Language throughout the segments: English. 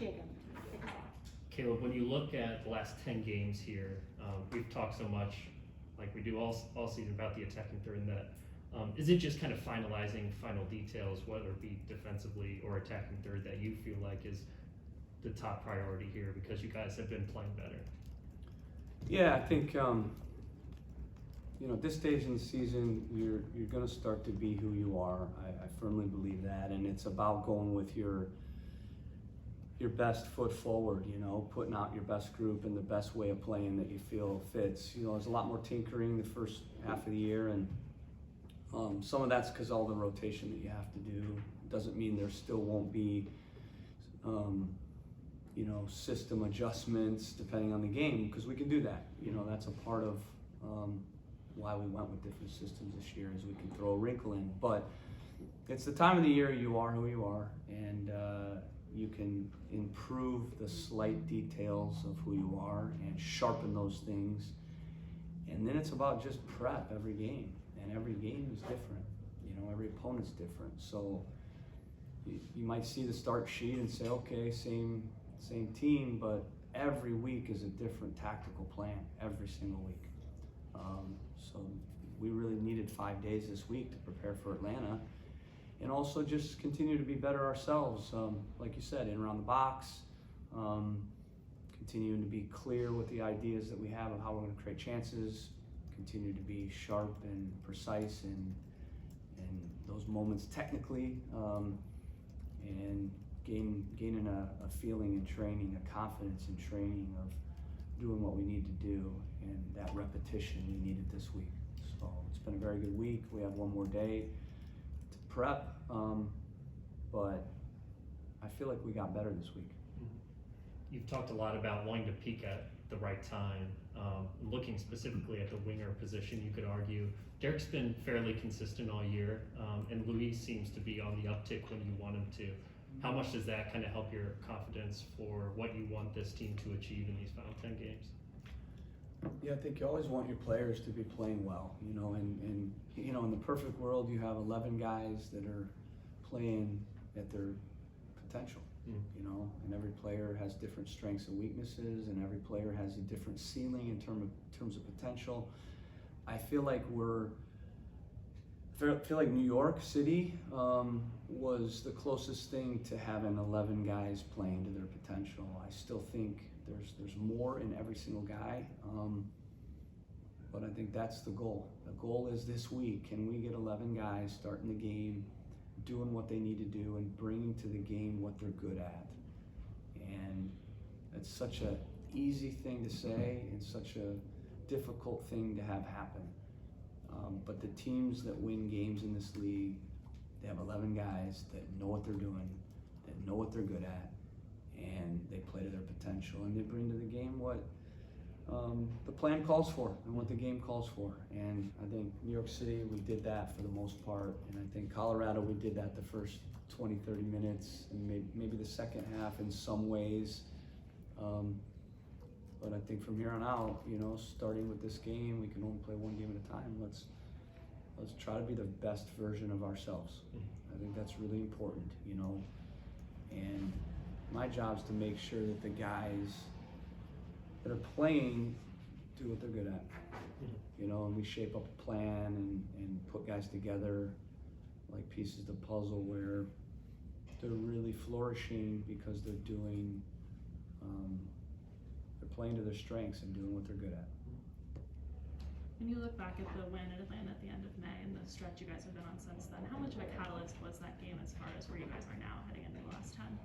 Jacob. Caleb, when you look at the last 10 games here, we've talked so much, like we do all season, about the attacking third, and that is it just kind of finalizing final details, whether it be defensively or attacking third, that you feel like is the top priority here because you guys have been playing better? Yeah, I think at this stage in the season, you're going to start to be who you are. I firmly believe that, and it's about going with your best foot forward. Putting out your best group and the best way of playing that you feel fits. There's a lot more tinkering the first half of the year, and some of that's because all the rotation that you have to do. Doesn't mean there still won't be system adjustments depending on the game, because we can do that. That's a part of why we went with different systems this year, is we can throw a wrinkle in. But it's the time of the year you are who you are, and you can improve the slight details of who you are and sharpen those things. And then it's about just prep every game, and every game is different. Every opponent's different. So you might see the start sheet and say, okay, same team, but every week is a different tactical plan, every single week. So we really needed 5 days this week to prepare for Atlanta, and also just continue to be better ourselves. Like you said, in around the box, continuing to be clear with the ideas that we have of how we're going to create chances, continue to be sharp and precise in those moments technically, and gaining a feeling in training, a confidence in training of doing what we need to do, and that repetition we needed this week. So it's been a very good week. We have one more day to prep, but I feel like we got better this week. You've talked a lot about wanting to peak at the right time. Looking specifically at the winger position, you could argue Derek's been fairly consistent all year, and Luis seems to be on the uptick when you want him to. How much does that kind of help your confidence for what you want this team to achieve in these final 10 games? Yeah, I think you always want your players to be playing well, and in the perfect world, you have 11 guys that are playing at their potential, and every player has different strengths and weaknesses, and every player has a different ceiling in terms of potential. I feel like New York City was the closest thing to having 11 guys playing to their potential. I still think there's more in every single guy, but I think that's the goal. The goal is this week, can we get 11 guys starting the game, doing what they need to do, and bringing to the game what they're good at. And it's such an easy thing to say and such a difficult thing to have happen. But the teams that win games in this league, they have 11 guys that know what they're doing, that know what they're good at, and they play to their potential, and they bring to the game what the plan calls for and what the game calls for. And I think New York City, we did that for the most part, and I think Colorado, we did that the first 20, 30 minutes, and maybe the second half in some ways. But I think from here on out, starting with this game, we can only play one game at a time. Let's try to be the best version of ourselves. I think that's really important, and my job is to make sure that the guys that are playing do what they're good at, and we shape up a plan and put guys together like pieces of the puzzle where they're really flourishing because they're playing to their strengths and doing what they're good at. When you look back at the win at Atlanta at the end of May and the stretch you guys have been on since then, how much of a catalyst was that game as far as where you guys are now heading into the last 10?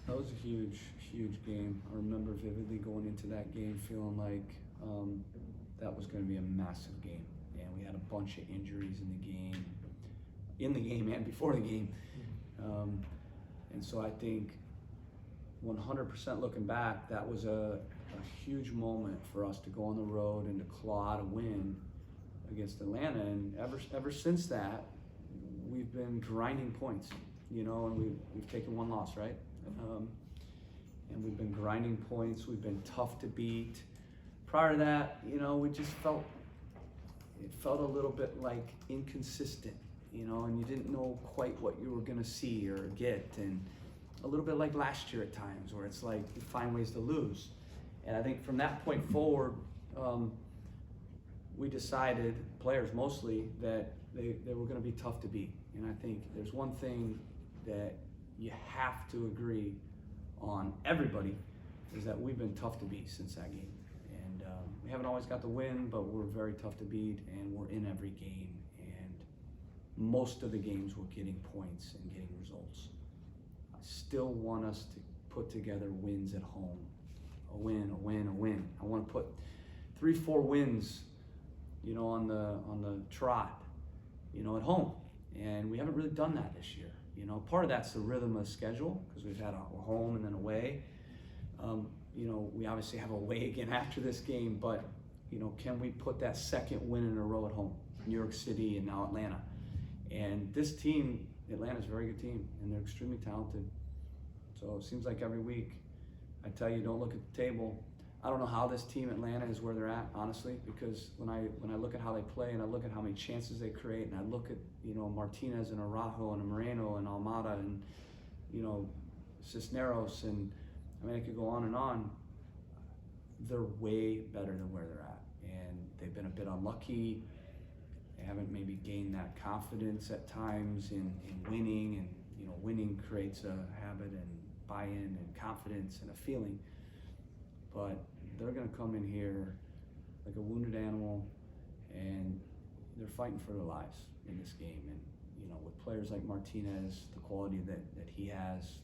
That was a huge, huge game. I remember vividly going into that game feeling like that was going to be a massive game. And we had a bunch of injuries in the game and before the game. And so I think 100% looking back, that was a huge moment for us to go on the road and to claw to win against Atlanta. And ever since that, we've been grinding points, and we've taken one loss, right? And we've been grinding points. We've been tough to beat. Prior to that, we just felt a little bit like inconsistent, and you didn't know quite what you were going to see or get. And a little bit like last year at times, where it's like you find ways to lose. And I think from that point forward, we decided, players mostly, that they were going to be tough to beat. And I think there's one thing that you have to agree on, everybody, is that we've been tough to beat since that game. And we haven't always got the win, but we're very tough to beat, and we're in every game. And most of the games we're getting points and getting results. I still want us to put together wins at home. A win, a win, a win. I want to put 3-4 wins, on the trot, at home. And we haven't really done that this year. Part of that's the rhythm of the schedule, because we've had a home and then away. We obviously have away again after this game, but can we put that second win in a row at home? New York City and now Atlanta. And this team, Atlanta's a very good team, and they're extremely talented. So it seems like every week I tell you, don't look at the table. I don't know how this team, Atlanta, is where they're at, honestly, because when I look at how they play and I look at how many chances they create, and I look at Martinez and Araujo and Moreno and Almada and Cisneros, and I could go on and on. They're way better than where they're at, and they've been a bit unlucky. They haven't maybe gained that confidence at times in winning, and winning creates a habit and buy-in and confidence and a feeling. But they're going to come in here like a wounded animal, and they're fighting for their lives in this game. And with players like Martinez, the quality that he has,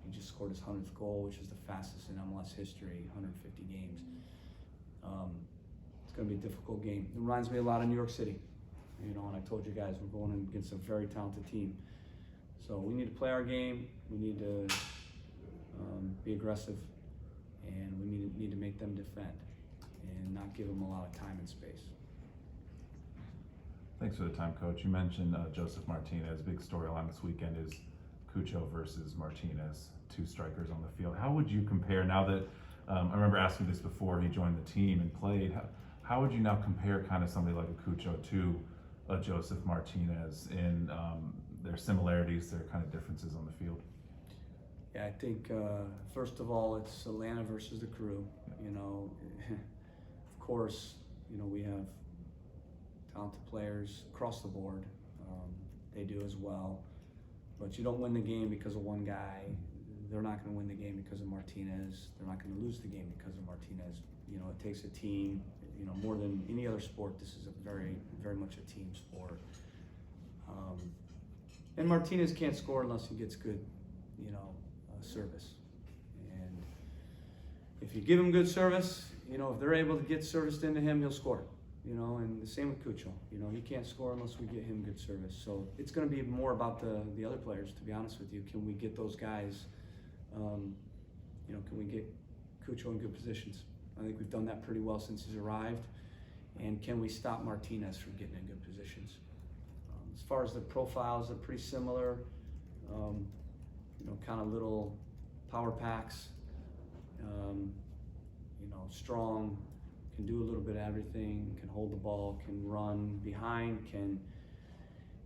he just scored his 100th goal, which is the fastest in MLS history, 150 games. It's going to be a difficult game. It reminds me a lot of New York City. And I told you guys, we're going against a very talented team. So we need to play our game. We need to be aggressive, and we need to make them defend and not give them a lot of time and space. Thanks for the time, Coach. You mentioned Josef Martinez. Big storyline this weekend is Cucho versus Martinez, two strikers on the field. How would you compare, now that I remember asking this before he joined the team and played, how would you now compare kind of somebody like a Cucho to a Josef Martinez in their similarities, their kind of differences on the field? Yeah, I think first of all, it's Atlanta versus the Crew. Of course, we have talented players across the board. They do as well. But you don't win the game because of one guy. They're not going to win the game because of Martinez. They're not going to lose the game because of Martinez. It takes a team. More than any other sport, this is a very, very much a team sport. And Martinez can't score unless he gets good, service. And if you give him good service, if they're able to get serviced into him, he'll score. And the same with Cucho. He can't score unless we get him good service. So it's going to be more about the other players, to be honest with you. Can we get those guys? Can we get Cucho in good positions? I think we've done that pretty well since he's arrived. And can we stop Martinez from getting in good positions? As far as the profiles, they're pretty similar. Kind of little power packs. Strong, can do a little bit of everything, can hold the ball, can run behind, can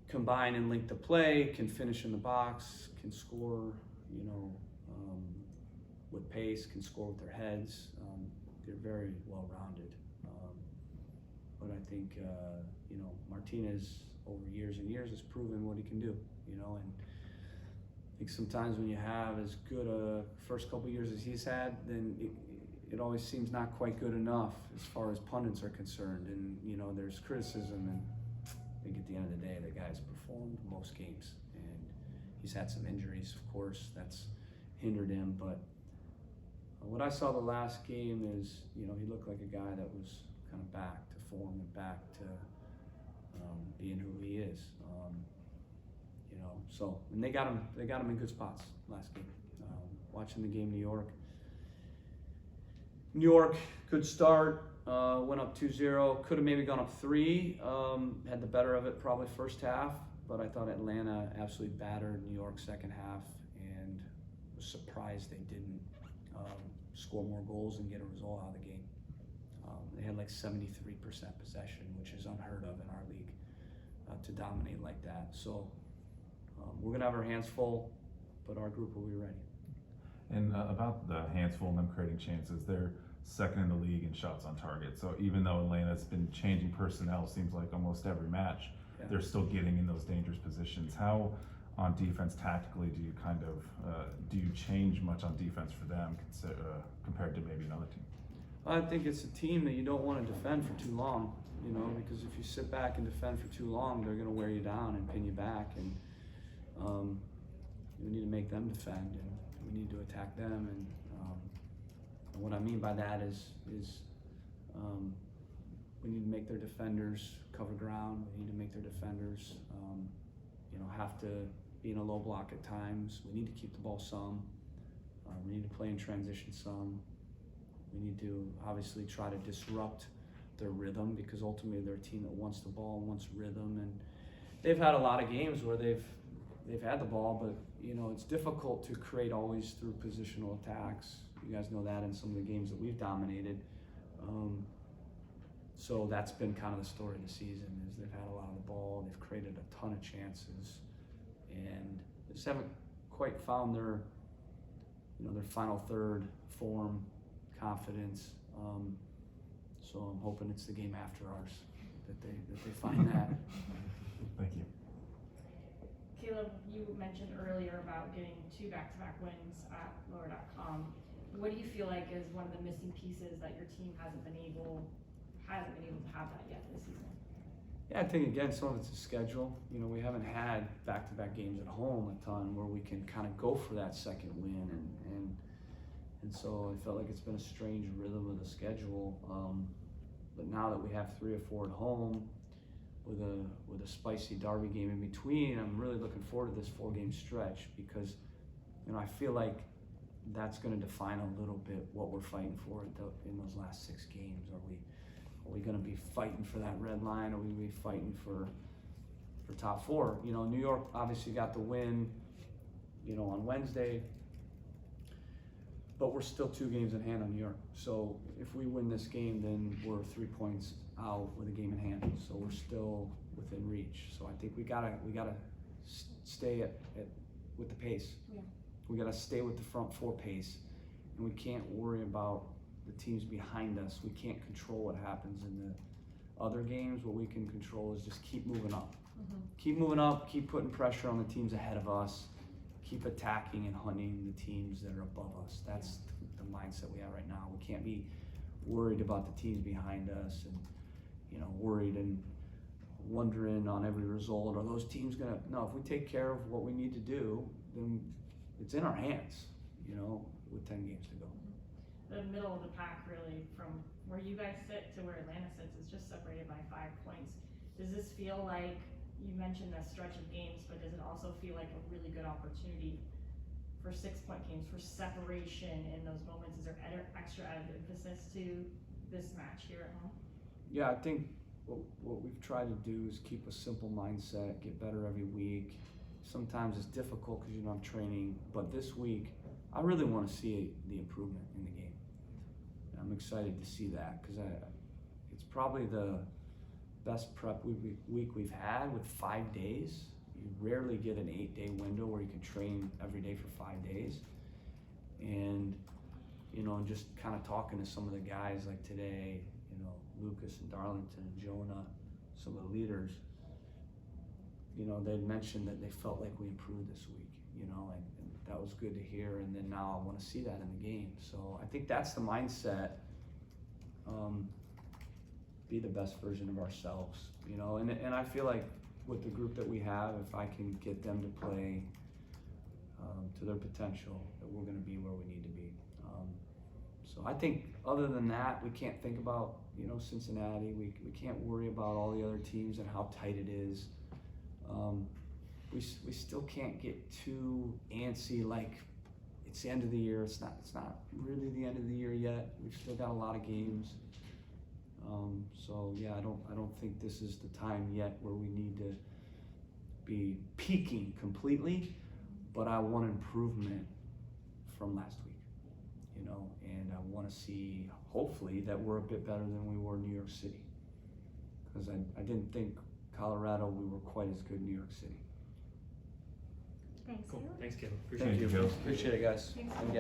combine and link the play, can finish in the box, can score, with pace, can score with their heads. They're very well-rounded. But I think, Martinez over years and years has proven what he can do, and I think sometimes when you have as good a first couple years as he's had, then it always seems not quite good enough as far as pundits are concerned, and there's criticism, and I think at the end of the day the guy's performed most games, and he's had some injuries, of course, that's hindered him, but what I saw the last game is he looked like a guy that was kind of back to form and back to being who he is, so, and they got him in good spots last game. Watching the game New York, good start, went up 2-0, could have maybe gone up 3, had the better of it probably first half, but I thought Atlanta absolutely battered New York second half, and was surprised they didn't score more goals and get a result out of the game. They had like 73% possession, which is unheard of in our league, to dominate like that. So we're gonna have our hands full, but our group will be ready. And about the hands full and them creating chances, they're second in the league in shots on target. So even though Atlanta's been changing personnel, seems like almost every match, Yeah. they're still getting in those dangerous positions. How on defense tactically do you kind of do you change much on defense for them compared to maybe another team? I think it's a team that you don't want to defend for too long, you know, because if you sit back and defend for too long, they're going to wear you down and pin you back, and we need to make them defend, and we need to attack them. And what I mean by that is we need to make their defenders cover ground. We need to make their defenders, have to be in a low block at times. We need to keep the ball some. We need to play in transition some. We need to obviously try to disrupt their rhythm, because ultimately they're a team that wants the ball, wants rhythm, and they've had a lot of games where they've had the ball, but it's difficult to create always through positional attacks. You guys know that in some of the games that we've dominated. So that's been kind of the story of the season, is they've had a lot of the ball, they've created a ton of chances, and they just haven't quite found their final third form, confidence. So I'm hoping it's the game after ours that they find that. Thank you. Caleb, you mentioned earlier about getting 2 back-to-back wins at lower.com. What do you feel like is one of the missing pieces that your team hasn't been able to have that yet this season? Yeah, I think again, some of it's a schedule. We haven't had back-to-back games at home a ton where we can kind of go for that second win, and so I felt like it's been a strange rhythm of the schedule. But now that we have 3 or 4 at home, with a spicy derby game in between, I'm really looking forward to this 4-game stretch, because I feel like that's going to define a little bit what we're fighting for in those last 6 games. Are we going to be fighting for that red line? Are we going to be fighting for top 4? New York obviously got the win, on Wednesday, but we're still 2 games in hand on New York. So if we win this game, then we're 3 points out with a game in hand. So we're still within reach. So I think we gotta stay with the pace. Yeah. We gotta stay with the front 4 pace, and we can't worry about the teams behind us. We can't control what happens in the other games. What we can control is just keep moving up. Mm-hmm. Keep moving up, keep putting pressure on the teams ahead of us, keep attacking and hunting the teams that are above us. That's the mindset we have right now. We can't be worried about the teams behind us and, worried and wondering on every result. Are those teams gonna? No, if we take care of what we need to do, then it's in our hands, with 10 games to go. The middle of the pack, really, from where you guys sit to where Atlanta sits, is just separated by 5 points. Does this feel like, you mentioned that stretch of games, but does it also feel like a really good opportunity for 6-point games, for separation in those moments? Is there extra added emphasis to this match here at home? Yeah, I think what we've tried to do is keep a simple mindset, get better every week. Sometimes it's difficult because I'm training, but this week I really want to see the improvement in the game. And I'm excited to see that, because it's probably the best prep week we've had with 5 days. You rarely get an 8-day window where you can train every day for 5 days. And just kind of talking to some of the guys like today, Lucas and Darlington and Jonah, some of the leaders, they'd mentioned that they felt like we improved this week, and that was good to hear. And then now I want to see that in the game. So I think that's the mindset. Be the best version of ourselves, and I feel like with the group that we have, if I can get them to play to their potential, that we're going to be where we need to be. So I think other than that, we can't think about Cincinnati. We can't worry about all the other teams and how tight it is. We still can't get too antsy, like it's the end of the year. It's not really the end of the year yet. We've still got a lot of games. So yeah, I don't think this is the time yet where we need to be peaking completely, but I want improvement from last week, and I want to see, hopefully, that we're a bit better than we were in New York City, because I didn't think Colorado, we were quite as good in New York City. Thanks, Cool, you. thanks Caleb, appreciate Thank it. you, Caleb. appreciate it, guys. Thanks. And gals.